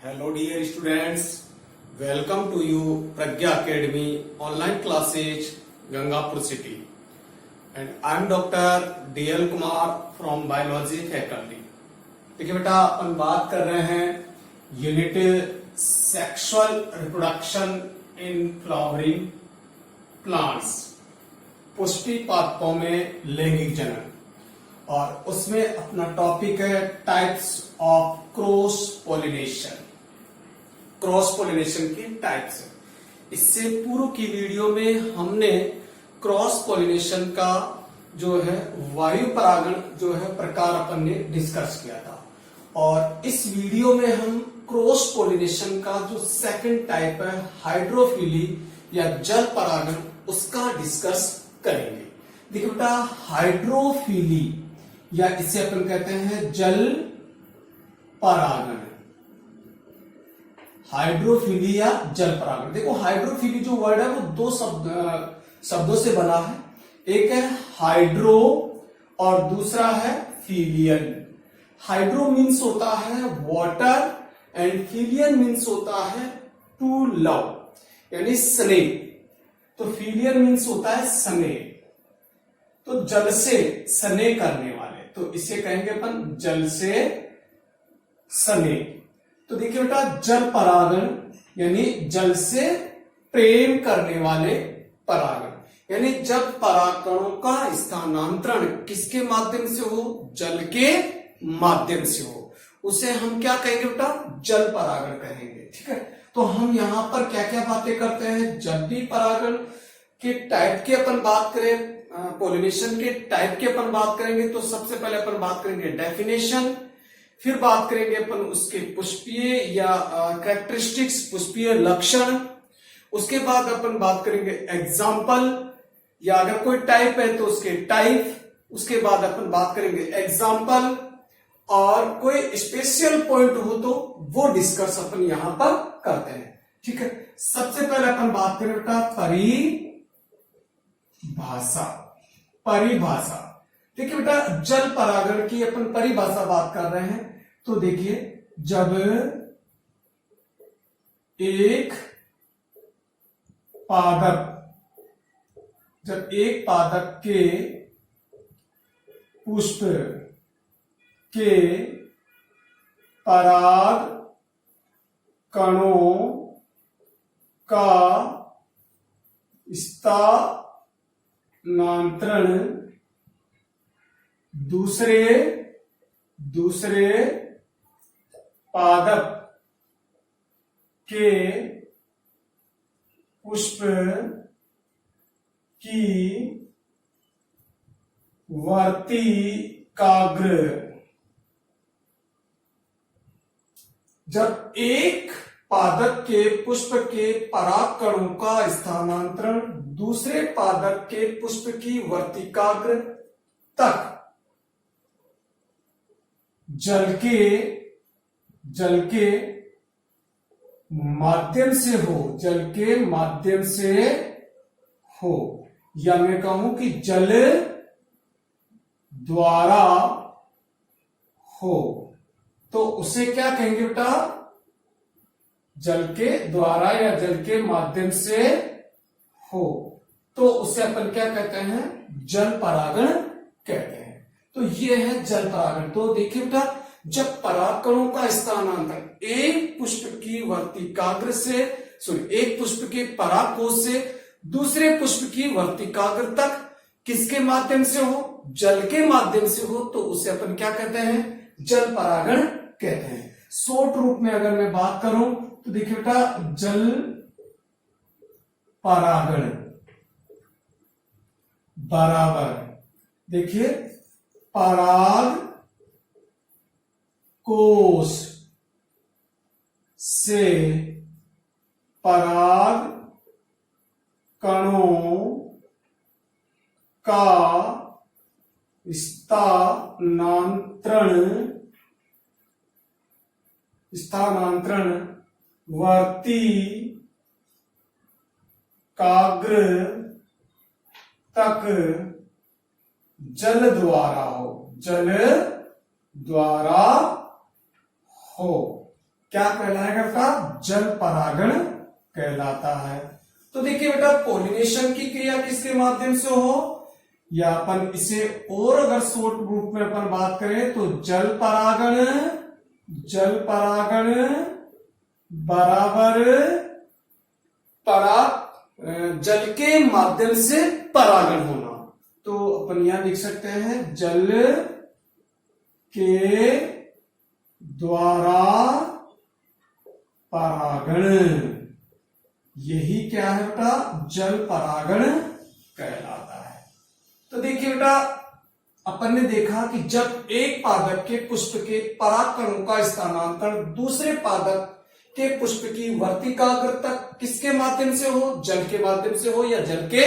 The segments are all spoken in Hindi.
Hello dear students, welcome to you Pragya Academy online classes Gangapur city and I am Dr. DL Kumar from Biology faculty। देखिए बेटा अपन बात कर रहे हैं unit sexual reproduction in flowering plants, Pushpi पादपों में लैंगिक जनन, और उसमें अपना टॉपिक है types of cross pollination. Cross pollination की टाइप्स है। इससे पूर्व की वीडियो में हमने क्रॉस पॉलिनेशन का जो है वायु परागण जो है प्रकार अपन ने डिस्कस किया था, और इस वीडियो में हम क्रॉस पॉलिनेशन का जो सेकंड टाइप है हाइड्रोफिली या जल परागण, उसका डिस्कस करेंगे। देखिए बेटा, हाइड्रोफिली या इसे अपन कहते हैं जल परागण। हाइड्रोफिली या जल परागण, देखो हाइड्रोफिली जो वर्ड है वो दो शब्दों से बना है। एक है हाइड्रो और दूसरा है फिलियन। हाइड्रो मीन्स होता है वाटर एंड फिलियन मीन्स होता है टू लव, यानी स्नेह। तो फिलियन मीन्स होता है स्नेह, तो जल से स्नेह करने वाले, तो इसे कहेंगे अपन जल से स्नेह। तो देखिए बेटा, जल परागण यानी जल से प्रेम करने वाले परागण, यानी जब परागकणों का स्थानांतरण किसके माध्यम से हो, जल के माध्यम से हो, उसे हम क्या कहेंगे बेटा, जल परागण कहेंगे। ठीक है, तो हम यहां पर क्या क्या बातें करते हैं। जब भी परागण के टाइप की अपन बात करें, पॉलिनेशन के टाइप की अपन बात करेंगे, तो सबसे पहले अपन बात करेंगे डेफिनेशन, फिर बात करेंगे अपन उसके पुष्पीय या कैरेक्टरिस्टिक्स, पुष्पीय लक्षण। उसके बाद अपन बात करेंगे एग्जाम्पल, या अगर कोई टाइप है तो उसके टाइप। उसके बाद अपन बात करेंगे एग्जाम्पल, और कोई स्पेशल पॉइंट हो तो वो डिस्कस अपन यहां पर करते हैं। ठीक है, सबसे पहले अपन बात करें बेटा परिभाषा। परिभाषा देखिए बेटा, जल परागण की अपन परिभाषा बात कर रहे हैं, तो देखिए जब एक पादप के पुष्प के पराग कणों का स्थानांतरण दूसरे पादप के पुष्प की वर्तिकाग्र, जब एक पादप के पुष्प के पराग कणों का स्थानांतरण दूसरे पादप के पुष्प की वर्तिकाग्र तक जल के माध्यम से हो, जल के माध्यम से हो, या मैं कहूं कि जल द्वारा हो, तो उसे क्या कहेंगे बेटा, जल के द्वारा या जल के माध्यम से हो, तो उसे अपन क्या कहते हैं, जल परागण कहते हैं। तो ये है जल परागण। तो देखिए बेटा, जब परागकणों का स्थानांतरण एक पुष्प की वर्तिकाग्र से एक पुष्प के परागकोश से दूसरे पुष्प की वर्तिकाग्र तक किसके माध्यम से हो, जल के माध्यम से हो, तो उसे अपन क्या कहते हैं, जल परागण कहते हैं। शॉर्ट रूप में अगर मैं बात करूं तो देखिए बेटा, जल परागण बराबर, देखिए पराग कोश से पराग कणों का स्थानांतरण वर्तिकाग्र तक जल द्वारा हो, जल द्वारा हो। क्या कहलाएगा बेटा? जल परागण कहलाता है। तो देखिए बेटा, पोलिनेशन की क्रिया किसके माध्यम से हो, या अपन इसे और अगर शॉर्ट रूप में अपन बात करें तो जल परागण बराबर जल के माध्यम से परागण होना। तो अपन यहां लिख सकते हैं जल के द्वारा परागण। यही क्या है बेटा? जल परागण कहलाता है। तो देखिए बेटा, अपन ने देखा कि जब एक पादप के पुष्प के परागकणों का स्थानांतरण दूसरे पादप के पुष्प की वर्तिकाग्र तक किसके माध्यम से हो, जल के माध्यम से हो या जल के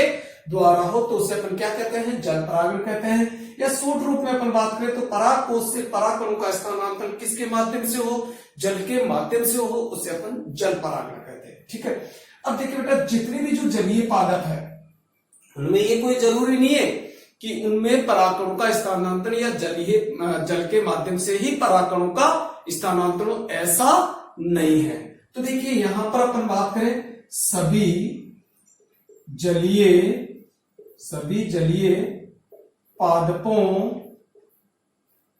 द्वारा हो, तो उसे अपन क्या कहते हैं? जल परागण कहते हैं। या सूट रूप में अपन बात करें तो परागकोश से परागकणों का स्थानांतरण किसके माध्यम से हो, जल के माध्यम से हो, उसे अपन जल परागण कहते हैं। ठीक है। अब देखिए बेटा, जितने भी जो जलीय पादप है उनमें ये कोई जरूरी नहीं है कि उनमें परागकणों का स्थानांतरण या जल के माध्यम से ही परागकणों का स्थानांतरण, ऐसा नहीं है। तो देखिए यहां पर अपन बात करें सभी जलीय पादपों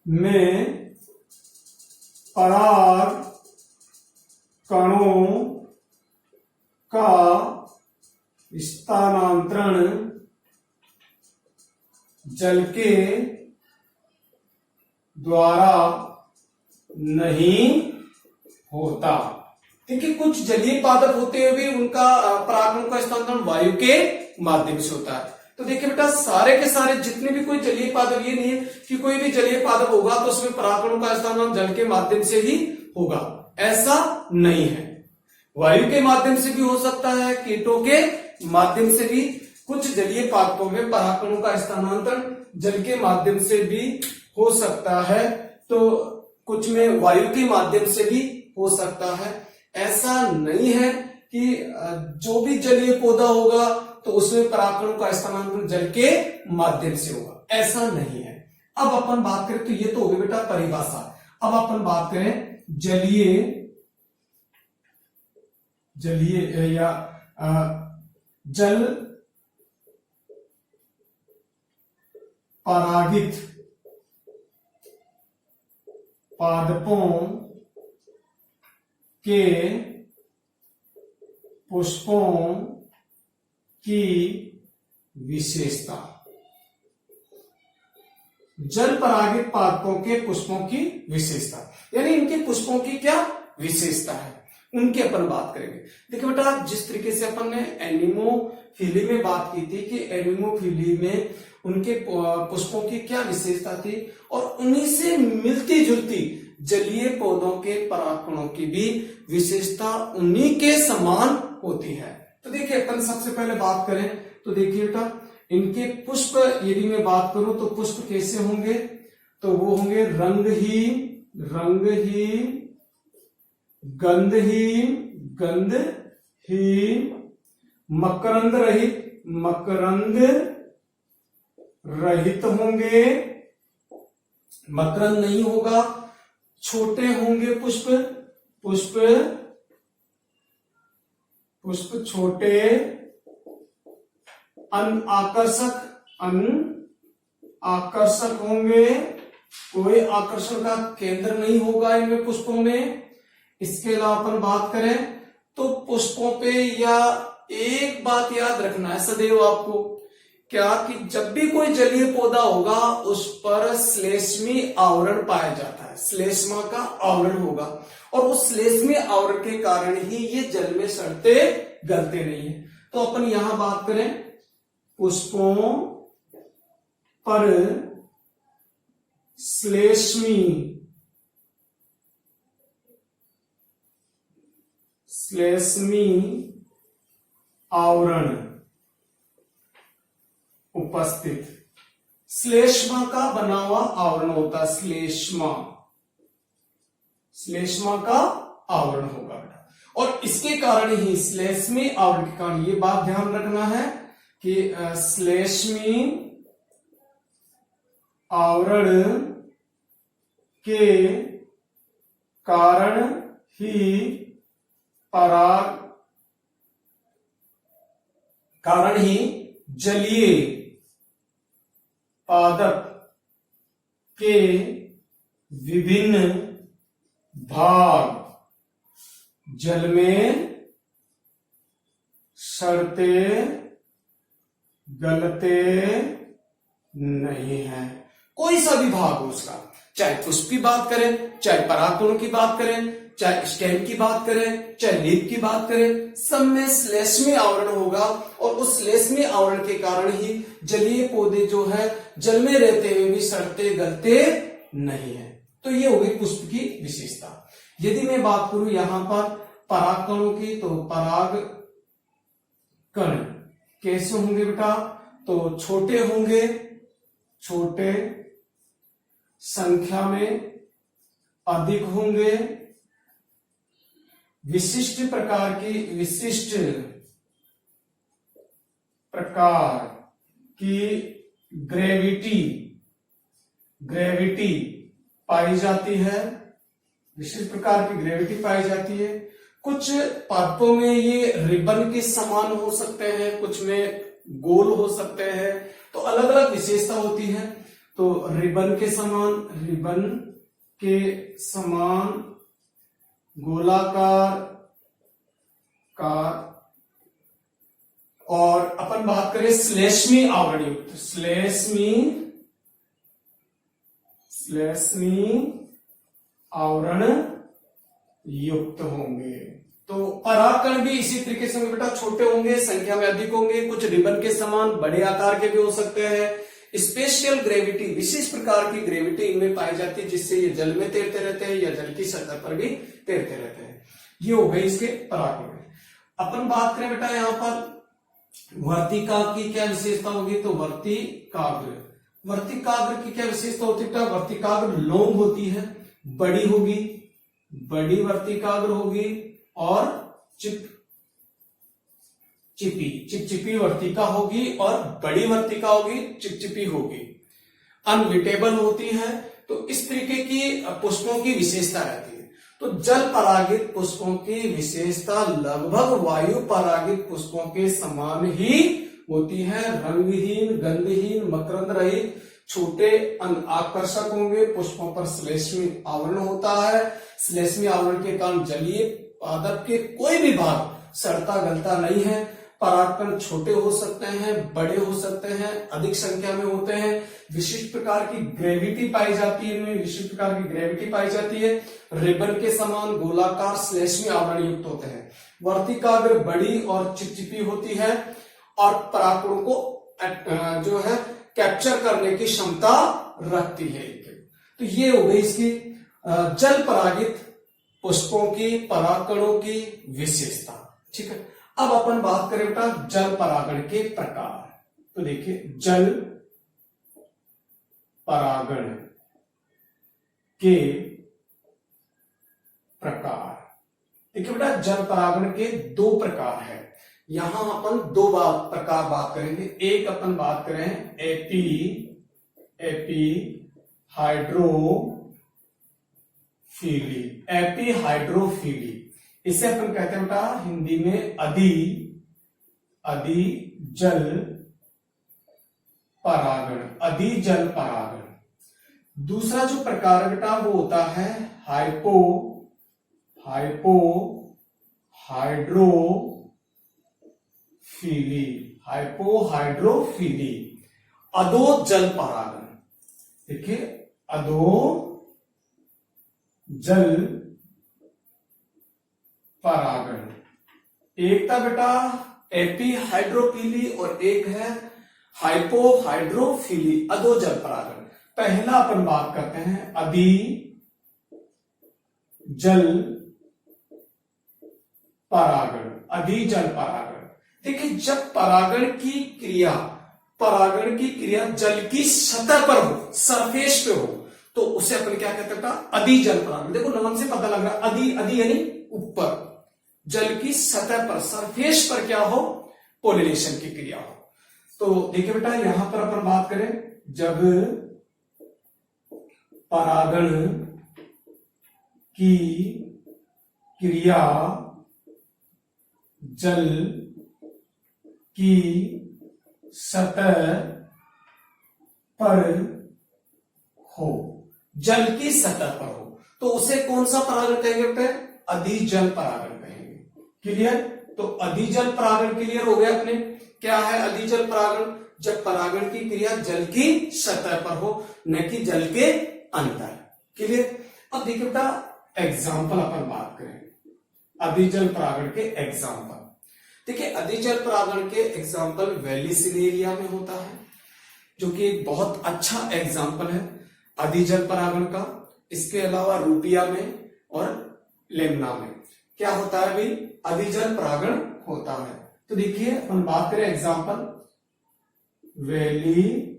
में पराग कणों का स्थानांतरण जल के द्वारा नहीं होता। देखिए, कुछ जलीय पादप होते हुए भी उनका परागकणों का स्थानांतरण वायु के माध्यम से होता है। तो देखिए बेटा, सारे के सारे जितने भी कोई जलीय पादप, ये नहीं है कि कोई भी जलीय पादप होगा तो उसमें परागकणों का स्थानांतरण जल के माध्यम से ही होगा, ऐसा नहीं है। वायु के माध्यम से भी हो सकता है, कीटों के माध्यम से भी। कुछ जलीय पादपों में परागकणों का स्थानांतरण जल के माध्यम से भी हो सकता है, तो कुछ में वायु के माध्यम से भी हो सकता है। ऐसा नहीं है कि जो भी जलीय पौधा होगा तो उसमें परागकणों का स्थानांतरण जल के माध्यम से होगा, ऐसा नहीं है। अब अपन बात करें तो ये तो हो गई बेटा परिभाषा। अब अपन बात करें जलीय या जल परागित पादपों के पुष्पों की विशेषता। जल परागित पादपों के पुष्पों की विशेषता, यानी इनके पुष्पों की क्या विशेषता है, उनकी अपन बात करेंगे। देखिए बेटा, जिस तरीके से अपन ने एनिमोफिली में बात की थी कि एनिमोफिली में उनके पुष्पों की क्या विशेषता थी, और उन्हीं से मिलती जुलती जलीय पौधों के परागकणों की भी विशेषता उन्हीं के समान होती है। तो देखिए, अपन सबसे पहले बात करें तो देखिए बेटा, इनके पुष्प यदि मैं बात करूं तो पुष्प कैसे होंगे, तो वो होंगे रंगहीन, गंधहीन, मकरंद रहित होंगे, मकरंद नहीं होगा, छोटे होंगे पुष्प छोटे, आकर्षक होंगे, कोई आकर्षण का केंद्र नहीं होगा इनमें पुष्पों में। इसके अलावा अपन बात करें तो पुष्पों पे या एक बात याद रखना है सदैव आपको, क्या कि जब भी कोई जलीय पौधा होगा उस पर श्लेष्मी आवरण पाया जाता है, श्लेष्मा का आवरण होगा, और उस श्लेष्मी आवरण के कारण ही ये जल में सड़ते गलते नहीं है। तो अपन यहां बात करें पुष्पों पर श्लेष्मी आवरण उपस्थित, श्लेष्मा का बना हुआ आवरण होता है, श्लेष्मा का आवरण होगा बेटा, और इसके कारण ही श्लेष्मी आवरण के कारण ये बात ध्यान रखना है कि श्लेष्मी आवरण के कारण ही पराग कारण ही जलीय पादप के विभिन्न भाग जल में सड़ते गलते नहीं है। कोई सा भी भाग हो उसका, चाहे पुष्प की बात करें, चाहे परागकणों की बात करें, चाहे स्टेम की बात करें, चाहे लीफ की बात करें, सब में श्लेष्मी आवरण होगा और उस श्लेष्मी आवरण के कारण ही जलीय पौधे जो है जल में रहते हुए भी सड़ते गलते नहीं है। तो ये हो गई पुष्प की विशेषता। यदि मैं बात करूं यहां पर परागकणों की, तो पराग कण कैसे होंगे बेटा? तो छोटे होंगे, छोटे, संख्या में अधिक होंगे, विशिष्ट प्रकार की ग्रेविटी पाई जाती है, विशिष्ट प्रकार की ग्रेविटी पाई जाती है। कुछ पादपों में ये रिबन के समान हो सकते हैं, कुछ में गोल हो सकते हैं, तो अलग अलग विशेषता होती है। तो रिबन के समान गोलाकार और अपन बात करें श्लेष्मी आवरण युक्त, श्लेष्मी आवरण युक्त होंगे। तो परागकण भी इसी तरीके से बेटा छोटे होंगे, संख्या में अधिक होंगे, कुछ रिबन के समान बड़े आकार के भी हो सकते हैं। स्पेशल ग्रेविटी, विशेष प्रकार की ग्रेविटी इनमें पाई जाती है, जिससे ये जल में तैरते रहते हैं या जल की सतह पर भी तैरते रहते हैं। ये हो गए इसके परागकण। अपन बात करें बेटा यहाँ पर वर्तिका की क्या विशेषता होगी? तो वर्तिकाग्र की क्या विशेषता होती है? वर्तिकाग्र लोंग होती है, बड़ी होगी, बड़ी वर्तिकाग्र होगी और चिपचिपी वर्तिका होगी और बड़ी वर्तिका होगी, चिपचिपी होगी, अनविटेबल होती है। तो इस तरीके की पुष्पों की विशेषता रहती है। तो जल परागित पुष्पों की विशेषता लगभग वायु परागित पुष्पों के समान ही होती है। रंगहीन, गंधहीन, मकरंद रहित, छोटे, आकर्षक होंगे। पुष्पों पर श्लेष्मी आवरण होता है। श्लेष्मी आवरण के कारण जलीय पादप के कोई भी भाग सड़ता गलता नहीं है। परागकण छोटे हो सकते हैं, बड़े हो सकते हैं, अधिक संख्या में होते हैं। विशिष्ट प्रकार की ग्रेविटी पाई जाती है, इनमें विशिष्ट प्रकार की ग्रेविटी पाई जाती है। रिबन के समान गोलाकार श्लेष्मी आवरण युक्त होते हैं। वर्तिकाग्र बड़ी और चिपचिपी होती है और परागकणों को जो है कैप्चर करने की क्षमता रखती है। तो ये हो गई इसकी जल परागित पुष्पों की, परागकणों की विशेषता। ठीक है, अब अपन बात करें बेटा जल परागण के प्रकार। तो देखिए जल परागण के प्रकार। देखिए बेटा जल परागण के दो प्रकार है। यहां अपन दो प्रकार बात करेंगे। एक अपन बात करें एपी हाइड्रोफिली। इसे अपन कहते हैं बेटा हिंदी में अधि जल परागण। दूसरा जो प्रकार बेटा वो होता है हाइपोहाइड्रोफिली, अधो जल परागण। देखिए अधो जल परागण। एक था बेटा एपीहाइड्रोफिली और एक है हाइपोहाइड्रोफिली, अधो जल परागण। पहला अपन बात करते हैं अधि जल परागण। देखिए जब परागण की क्रिया जल की सतह पर हो, सरफेस पे हो, तो उसे अपन क्या कहते हैं? अधि जल परागण। देखो नमन से पता लग रहा है अधि यानी ऊपर, जल की सतह पर, सरफेस पर क्या हो? पोलिनेशन की क्रिया हो। तो देखिए बेटा यहां पर अपन बात करें जब परागण की क्रिया जल की सतह पर हो, जल की सतह पर हो तो उसे कौन सा परागण कहेंगे बेटे? अधिजल परागण कहेंगे। क्लियर? तो अधिजल परागण क्लियर हो गया अपने। क्या है अधिजल परागण? जब परागण की क्रिया जल की सतह पर हो, न कि जल के अंदर। क्लियर? अब देखिए बेटा एग्जाम्पल अपन बात करें अधिजल परागण के एग्जाम्पल। देखिए अधिजल परागण के एग्जाम्पल वेलिसिनेरिया में होता है, जो कि एक बहुत अच्छा एग्जाम्पल है अधिजल परागण का। इसके अलावा रूपिया में और लेमना में क्या होता है भाई? अधिजल परागण होता है। तो देखिए अपन बात करें एग्जाम्पल वेलिसनेरिया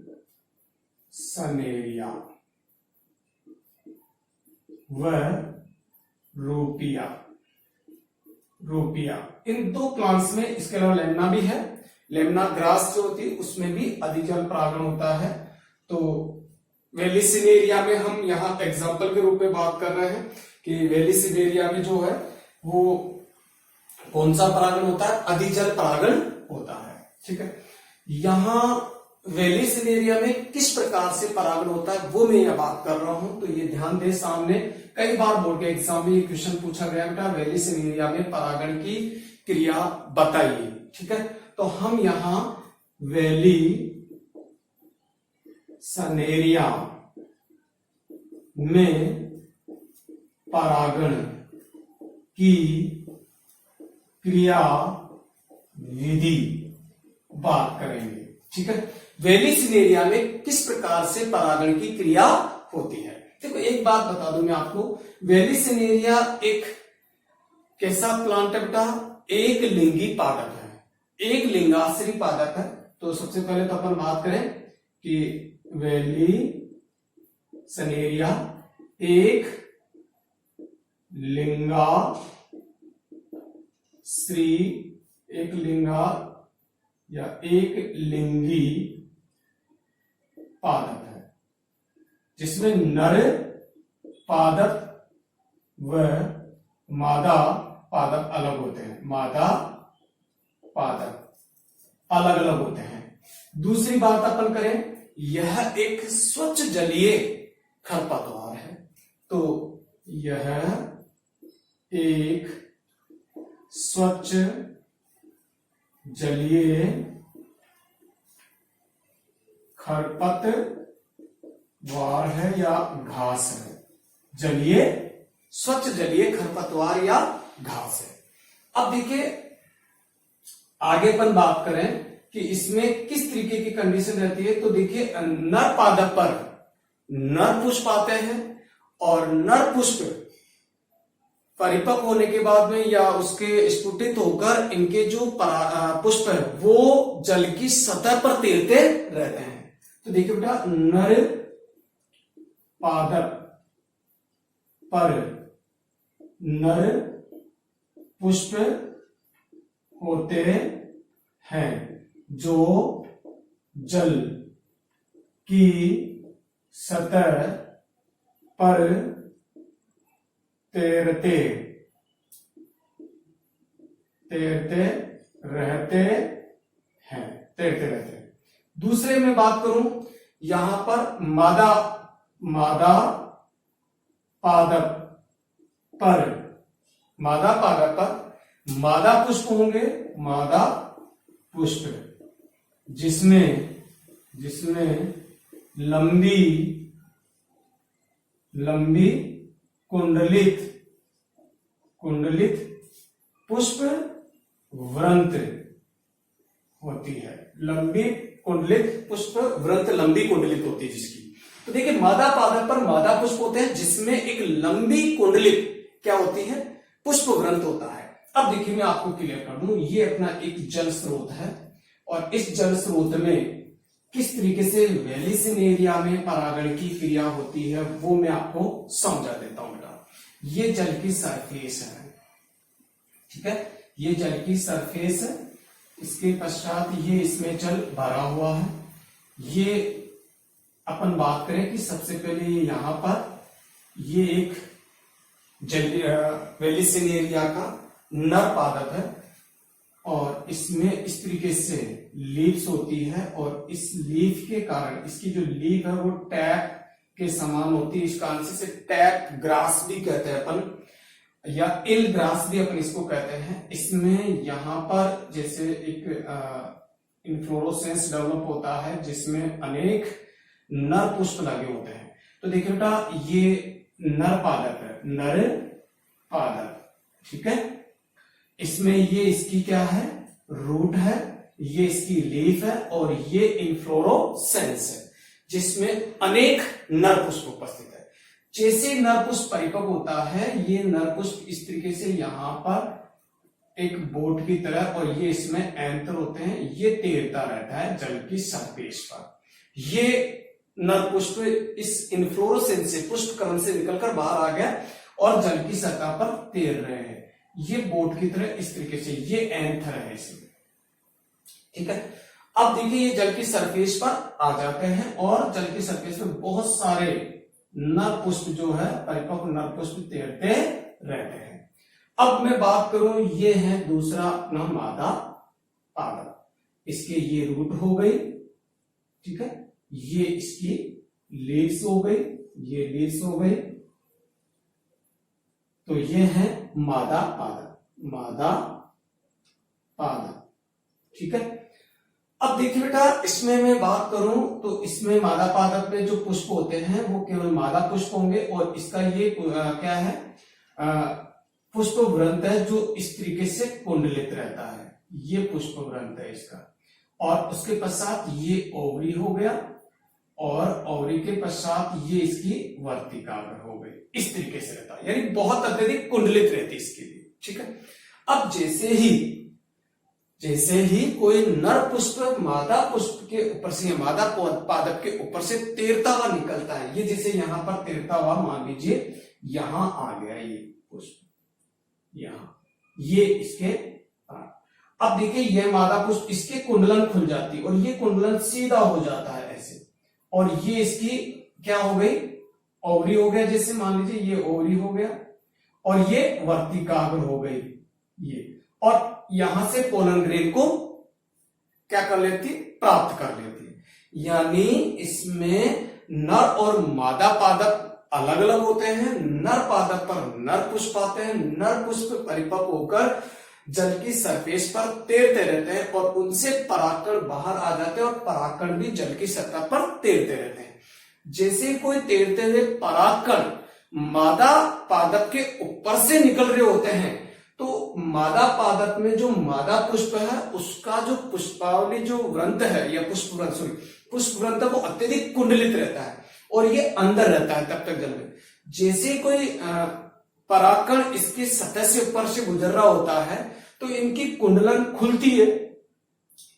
व रूपिया। इन दो प्लांट्स में, इसके अलावा लेमना भी है, लेमना ग्रास जो होती है उसमें भी अधिजल परागण होता है। तो वेलिसिनेरिया में हम यहाँ एग्जाम्पल के रूप में बात कर रहे हैं कि वेलिसिनेरिया में जो है वो कौन सा परागण होता है? अधिजल परागण होता है। ठीक है, यहां वेलिसिनेरिया में किस प्रकार से परागण होता है वो मैं यह बात कर रहा हूं। तो ये ध्यान दे, सामने कई बार बोर्ड के एग्जाम में ये क्वेश्चन पूछा गया बेटा वेलिसिनेरिया में परागण की क्रिया बताइए। ठीक है, तो हम यहां वेलिसनेरिया में परागण की क्रिया विधि बात करेंगे। ठीक है, वेलिसिनेरिया में किस प्रकार से परागण की क्रिया होती है। देखो एक बात बता दूं मैं आपको, वेलिसिनेरिया एक कैसा प्लांट है बेटा? एक लिंगी पादप है, एक लिंगाश्री पादप है। तो सबसे पहले तो अपन बात करें कि वेलिसिनेरिया एक लिंगा या एक लिंगी पादप है, जिसमें नर पादप व मादा पादप अलग होते हैं। मादा पादप अलग अलग होते हैं। दूसरी बात अपन करें, यह एक स्वच्छ जलीय खरपतवार है। तो यह एक स्वच्छ जलीय खरपतवार है या घास है। जलीय, स्वच्छ जलीय खरपतवार या घास है। अब देखिए आगे अपन बात करें कि इसमें किस तरीके की कंडीशन रहती है। तो देखिए नर पादप पर नर पुष्प आते हैं और नर पुष्प परिपक्व होने के बाद में या उसके स्फुटित होकर इनके जो पुष्प है वो जल की सतह पर तैरते रहते हैं। तो देखिए बेटा नर पादप पर नर पुष्प होते हैं जो जल की सतह पर तैरते रहते हैं। दूसरे में बात करूं, यहां पर मादा पादप पर मादा पुष्प होंगे। मादा पुष्प जिसमें लंबी कुंडलित पुष्प वृंत होती है। लंबी कुंडलित पुष्प वृंत, लंबी कुंडलित होती है जिसकी। तो देखिए मादा पादप पर मादा पुष्प होते हैं जिसमें एक लंबी कुंडलित क्या होती है? पुष्प वृंत होता है। अब देखिए मैं आपको क्लियर कर दूं, ये अपना एक जल स्रोत है और इस जल स्रोत में किस तरीके से वेलिसिनेरिया में परागण की क्रिया होती है वो मैं आपको समझा देता हूं बेटा। ये जल की सरफेस है, ठीक है, ये जल की सरफेस है। इसके पश्चात ये इसमें जल भरा हुआ है। ये अपन बात करें कि सबसे पहले यहां पर ये एक वेलिसिनेरिया का नर पादप है और इसमें इस तरीके से लीव्स होती है और इस लीफ के कारण इसकी जो लीफ है वो टैप के समान होती है। इस कारण से टैप ग्रास भी कहते हैं अपन, या इल ग्रास भी अपन इसको कहते हैं। इसमें यहां पर जैसे एक इन्फ्लोरोसेंस डेवलप होता है जिसमें अनेक नर पुष्प लगे होते हैं। तो देखिए बेटा ये नर पादप है, नर पादप, ठीक है। इसमें ये इसकी क्या है, रूट है, ये इसकी लीफ है और ये इन्फ्लोरोसेंस है जिसमें अनेक नर पुष्प उपस्थित है। जैसे नर पुष्प परिपक्व होता है ये नर पुष्प इस तरीके से यहां पर एक बोट की तरह, और ये इसमें एंथर होते हैं, ये तैरता रहता है जल की सरफेस पर। ये नर पुष्प इस इन्फ्लोरोसेंस से, पुष्प करण से निकलकर बाहर आ गया और जल की सतह पर तैर रहे हैं। ये बोट की तरह इस तरीके से, ये एंथर है इसमें, ठीक है। अब देखिए ये जल की सरफेस पर आ जाते हैं और जल की सरफेस पर बहुत सारे नर पुष्प जो है, परिपक्व नर पुष्प तैरते रहते हैं। अब मैं बात करूं, ये है दूसरा अपना मादा पादप। इसके ये रूट हो गई, ठीक है, ये इसकी लीव्स हो गई, ये लीव्स हो गई, तो ये है मादा पादप, मादा पादप, ठीक है। अब देखिए बेटा इसमें मैं बात करूं तो इसमें मादा पादप में जो पुष्प होते हैं वो केवल मादा पुष्प होंगे और इसका ये क्या है, पुष्प वृंत है जो इस तरीके से कुंडलित रहता है, ये पुष्प वृंत है इसका। और उसके पश्चात ये ओवरी हो गया और ओवरी के पश्चात ये इसकी वर्तिकाग्र हो गई, इस तरीके से रहता है, यानी बहुत अत्यधिक कुंडलित रहती है इसके लिए, ठीक है। अब जैसे ही कोई नर पुष्प मादा पुष्प के ऊपर से, मादा पादप के ऊपर से तैरता हुआ निकलता है, ये जैसे यहां पर तैरता हुआ मान लीजिए यहां आ गया ये पुष्प, यहां ये इसके, अब देखिए ये मादा पुष्प, इसके कुंडलन खुल जाती है और ये कुंडलन सीधा हो जाता है ऐसे, और ये इसकी क्या हो गई, ओवरी हो गया, जैसे मान लीजिए ये ओवरी हो गया और ये वर्तिकाग्र हो गई ये, और यहां से पोलन ग्रेन को क्या कर लेती, प्राप्त कर लेती। यानी इसमें नर और मादा पादप अलग अलग होते हैं। नर पादप पर नर पुष्प आते हैं, नर पुष्प परिपक्व होकर जल की सरफेस पर तैरते रहते हैं और उनसे परागकण बाहर आ जाते हैं और परागकण भी जल की सतह पर तैरते रहते हैं। जैसे कोई तैरते हुए परागकण मादा पादप के ऊपर से निकल रहे होते हैं तो मादा पादप में जो मादा पुष्प है उसका जो पुष्पावली जो वृंत है, या पुष्प वृंत वो अत्यधिक कुंडलित रहता है और ये अंदर रहता है तब तक जल में। जैसे कोई परागकण इसकी सतह से ऊपर से गुजर रहा होता है तो इनकी कुंडलन खुलती है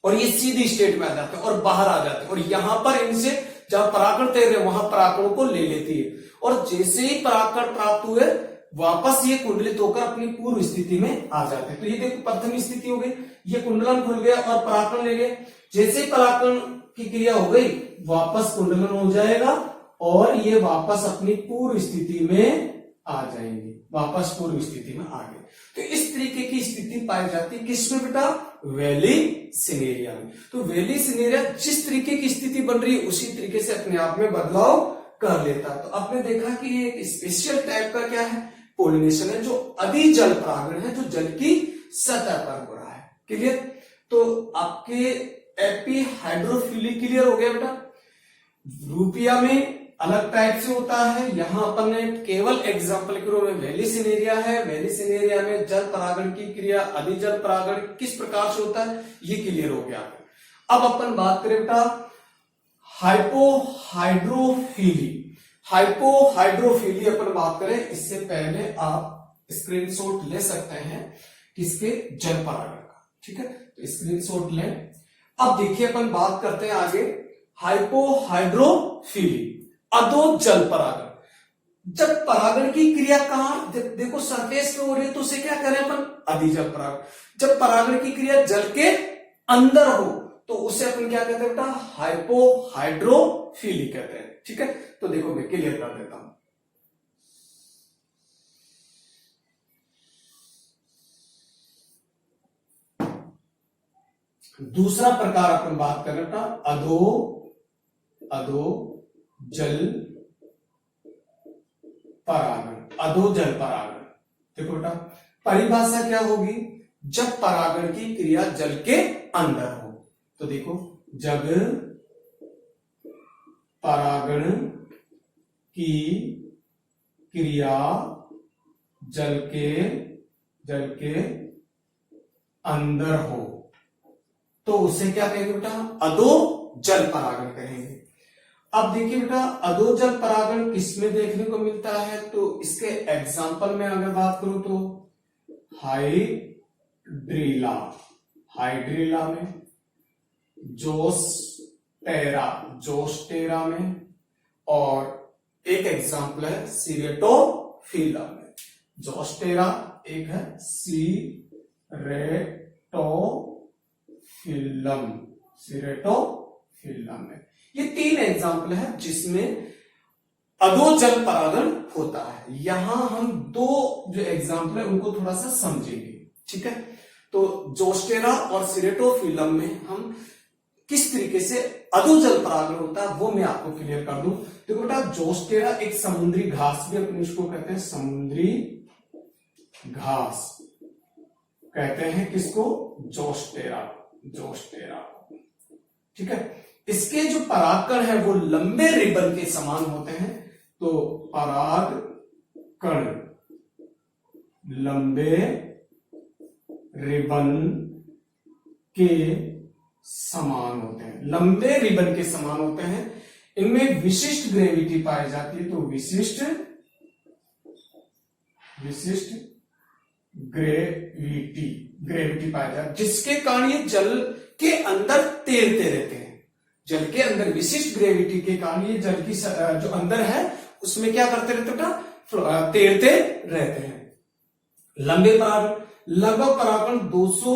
और ये सीधी स्टेट में आ जाते हैं और बाहर आ जाते हैं, और यहां पर इनसे जहां परागकण तैर रहे वहां परागकणों को ले लेती है, और जैसे ही परागकण प्राप्त हुए वापस ये कुंडलित होकर अपनी पूर्व स्थिति में आ जाते हैं। तो ये देखो प्रथम स्थिति हो गई, ये कुंडलन खुल गया और परागकण ले गए। जैसे ही परागकण की क्रिया हो गई वापस कुंडलन हो जाएगा और ये वापस अपनी पूर्व स्थिति में आ जाएंगे, वापस पूर्व स्थिति में आ गए। तो इस तरीके की स्थिति पाई जाती है किसमें बेटा, वेलिसिनेरिया में। तो वेलिसिनेरिया जिस तरीके की स्थिति बन रही है उसी तरीके से अपने आप में बदलाव कर लेता है। तो आपने देखा कि ये एक स्पेशल टाइप का क्या है, पोलिनेशन है, जो अधिजल परागण है, जो जल की सतह पर हो रहा है। क्लियर। तो आपके एपी हाइड्रोफिली क्लियर हो गया बेटा। रूपिया में अलग टाइप से होता है, यहां अपन ने केवल एग्जांपल के रूप में वेलिसिनेरिया है, वेलिसिनेरिया में जल परागण की क्रिया अधिजल परागण किस प्रकार से होता है ये क्लियर हो गया। अब अपन बात करें बेटा हाइपोहाइड्रोफिली। हाइपोहाइड्रोफिली अपन बात करें, इससे पहले आप स्क्रीनशॉट ले सकते हैं किसके, जल परागण का, ठीक है। तो स्क्रीनशॉट लें। अब देखिए अपन बात करते हैं आगे हाइपोहाइड्रोफिली, अधो जल परागण। जब परागण की क्रिया कहां देखो सरफेस पे हो रही है तो उसे क्या करें अपन, अधिजल परागण। जब परागण की क्रिया जल के अंदर हो तो उसे अपन क्या कहते हैं बेटा, हाइपोहाइड्रोफिली कहते हैं, ठीक है। तो देखो मैं क्लियर कर देता हूं। दूसरा प्रकार अपन बात कर रहे अधो अधो जल परागण। अधो जल परागण देखो बेटा, परिभाषा क्या होगी, जब परागण की क्रिया जल के अंदर हो। तो देखो, जब परागण की क्रिया जल के अंदर हो तो उसे क्या कहेंगे बेटा, अधो जल परागण कहेंगे। अब देखिए बेटा, अधो जल परागण किसमें देखने को मिलता है, तो इसके एग्जाम्पल में अगर बात करूं तो हाइड्रीला, हाइड्रीला में, जोस्टेरा में, और एक एग्जाम्पल है सिरेटोफिला में। जोस्टेरा एक है, सिरेटोफिलम में। ये 3 एग्जाम्पल है जिसमें अधो जल परागण होता है। यहां हम 2 जो एग्जाम्पल है उनको थोड़ा सा समझेंगे, ठीक है। तो जोस्टेरा और सिरेटोफिलम में हम किस तरीके से अधो जल परागण होता है वो मैं आपको क्लियर कर दूं। देखो बेटा, जोस्टेरा एक समुद्री घास भी अपन इसको कहते हैं, समुद्री घास कहते हैं किसको, जोस्टेरा, ठीक है। इसके जो परागकण है वो लंबे रिबन के समान होते हैं। तो परागकण लंबे रिबन के समान होते हैं, लंबे रिबन के समान होते हैं। इनमें विशिष्ट ग्रेविटी पाई जाती है। तो विशिष्ट ग्रेविटी पाई जाती है, जिसके कारण ये जल के अंदर तैरते रहते हैं। जल के अंदर विशिष्ट ग्रेविटी के कारण ये जल की जो अंदर है उसमें क्या करते रहते बेटा, तैरते रहते हैं। लंबे परागण, लगभग परागण 200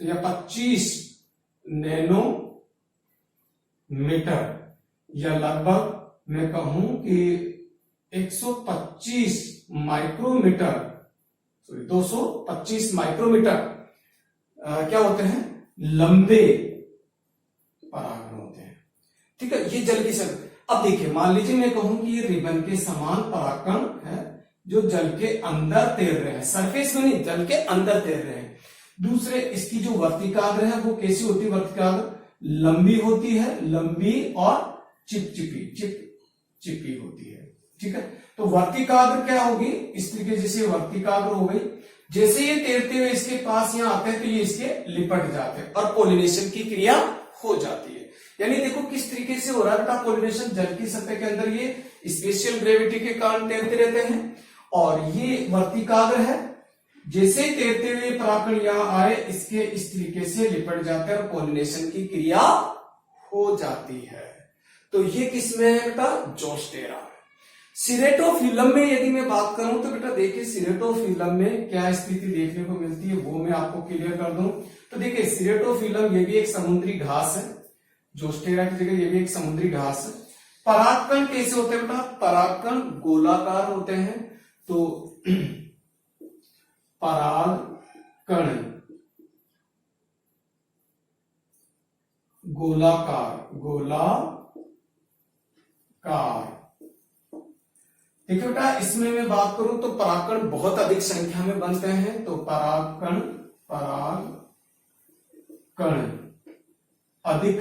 या 25 नैनोमीटर, या लगभग मैं कहूं कि 125 माइक्रोमीटर, सॉरी 225 माइक्रोमीटर क्या होते हैं, लंबे परागण होते हैं, ठीक है। ये जल की शक्ति। अब देखिए, मान लीजिए मैं कहूं कि ये रिबन के समान परागकण है जो जल के अंदर तैर रहे हैं, सरफेस में नहीं, जल के अंदर तैर रहे हैं। दूसरे, इसकी जो वर्तिकाग्र है वो कैसी होती है, वर्तिकाग्र लंबी होती है, लंबी और चिपचिपी होती है, ठीक है। तो वर्तिकाग्र क्या होगी, इस तरीके जैसे वर्तिकाग्र हो गई, जैसे ये तैरते हुए इसके पास यहां आते हैं तो ये इसके लिपट जाते हैं और पोलिनेशन की क्रिया हो जाती है। यानी देखो किस तरीके से हो रहा है बेटा पोलिनेशन, जल की सतह के अंदर ये स्पेशल ग्रेविटी के कारण तैरते रहते हैं और ये वर्तिकाग्र है, जैसे तैरते हुए परागकण यहां आए इसके इस तरीके से लिपट जाते हैं और पोलिनेशन की क्रिया हो जाती है। तो ये किसमें है बेटा, जोस्टेरा। सिरेटोफिलम में यदि मैं बात करूं तो बेटा देखिए, सिरेटोफिलम में क्या स्थिति देखने को मिलती है वो मैं आपको क्लियर कर दूं। तो देखिए, सिरेटोफिलम ये भी एक समुद्री घास है, जोस्टेरा की जगह ये भी एक समुद्री घास है। परागकण कैसे होते हैं बेटा, परागकण गोलाकार होते हैं। तो परागकण गोलाकार। देखिए बेटा, इसमें मैं बात करूं तो परागकण बहुत अधिक संख्या में बनते हैं। तो परागकण अधिक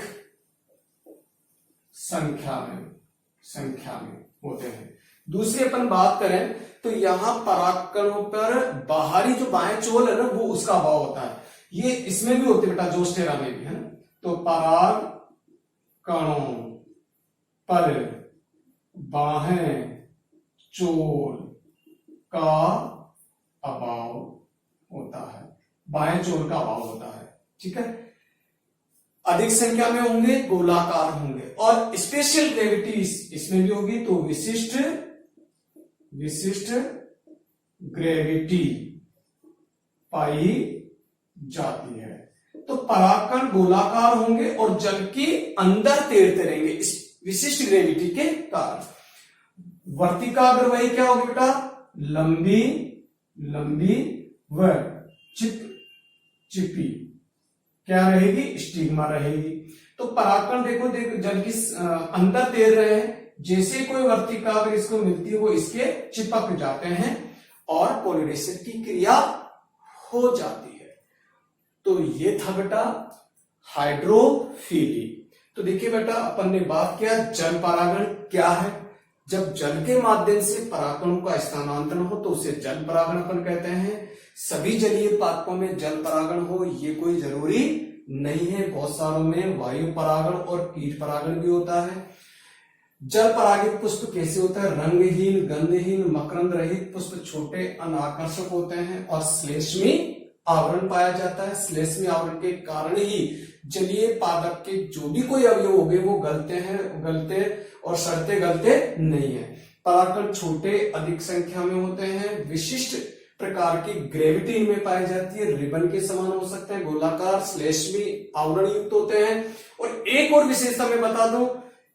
संख्या में होते हैं। दूसरी अपन बात करें तो यहां परागकणों पर बाहरी जो बाएं चोल है ना वो उसका अभाव होता है। ये इसमें भी होते बेटा, जोस्टेरा में भी है ना। तो परागकणों पर बाहें चोल का अभाव होता है, बाएं चोल का अभाव होता है, ठीक है। अधिक संख्या में होंगे, गोलाकार होंगे और स्पेशल ग्रेविटी इसमें भी होगी। तो विशिष्ट ग्रेविटी पाई जाती है। तो परागकण गोलाकार होंगे और जल के अंदर तैरते रहेंगे इस विशिष्ट ग्रेविटी के कारण। वर्तिकाग्र वही क्या होगी बेटा, लंबी व चिपचिपी क्या रहेगी, स्टिग्मा रहेगी। तो परागकण देखो जल की अंदर तैर रहे हैं, जैसे कोई वर्तिका अगर इसको मिलती है वो इसके चिपक जाते हैं और पोलिनेशन की क्रिया हो जाती है। तो ये था बेटा हाइड्रोफिली। तो देखिए बेटा अपन ने बात किया जल परागण क्या है। जब जल के माध्यम से परागकणों का स्थानांतरण हो तो उसे जल परागण अपन कहते हैं। सभी जलीय पादपों में जल परागण हो ये कोई जरूरी नहीं है, बहुत सारों में वायु परागण और कीट परागण भी होता है। जल परागित पुष्प कैसे होता है, रंगहीन, गंधहीन, मकरंद रहित पुष्प छोटे अनाकर्षक होते हैं और श्लेष्मी आवरण पाया जाता है। श्लेष्मी आवरण के कारण ही जलीय पादप के जो भी कोई अवयव हो गए वो गलते और सड़ते गलते नहीं है। परागकण छोटे अधिक संख्या में होते हैं, विशिष्ट प्रकार की ग्रेविटी इनमें पाई जाती है, रिबन के समान हो सकते हैं, गोलाकार श्लेष्मी आवरण युक्त होते हैं। और एक और विशेषता मैं बता दूं,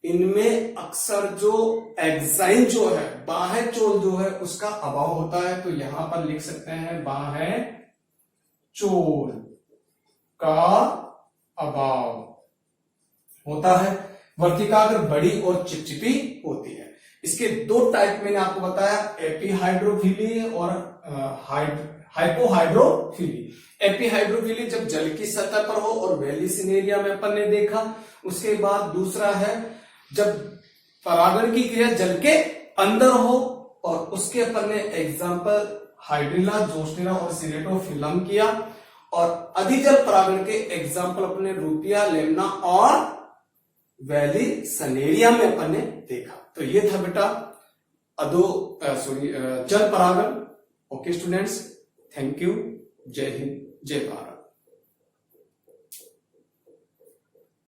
इनमें अक्सर जो एग्जाइम जो है, बाह्य चोल जो है उसका अभाव होता है। तो यहां पर लिख सकते हैं बाह्य चोल का अभाव होता है। वर्तिका अगर बड़ी और चिपचिपी होती है। इसके दो टाइप मैंने आपको बताया, एपीहाइड्रोफिली और हाइपोहाइड्रोफिली। एपीहाइड्रोफिली जब जल की सतह पर हो और वेलिसिन एरिया में अपन ने देखा। उसके बाद दूसरा है जब परागण की क्रिया जल के अंदर हो और उसके अपन ने एग्जाम्पल हाइड्रिला, जोस्टेरा और सिरेटोफिलम किया। और अधिजल परागण के एग्जाम्पल अपने रूपिया, लेमना और वेलिसनेरिया में अपन ने देखा। तो ये था बेटा जल परागण। Okay students, thank you. जय हिंद, जय भारत।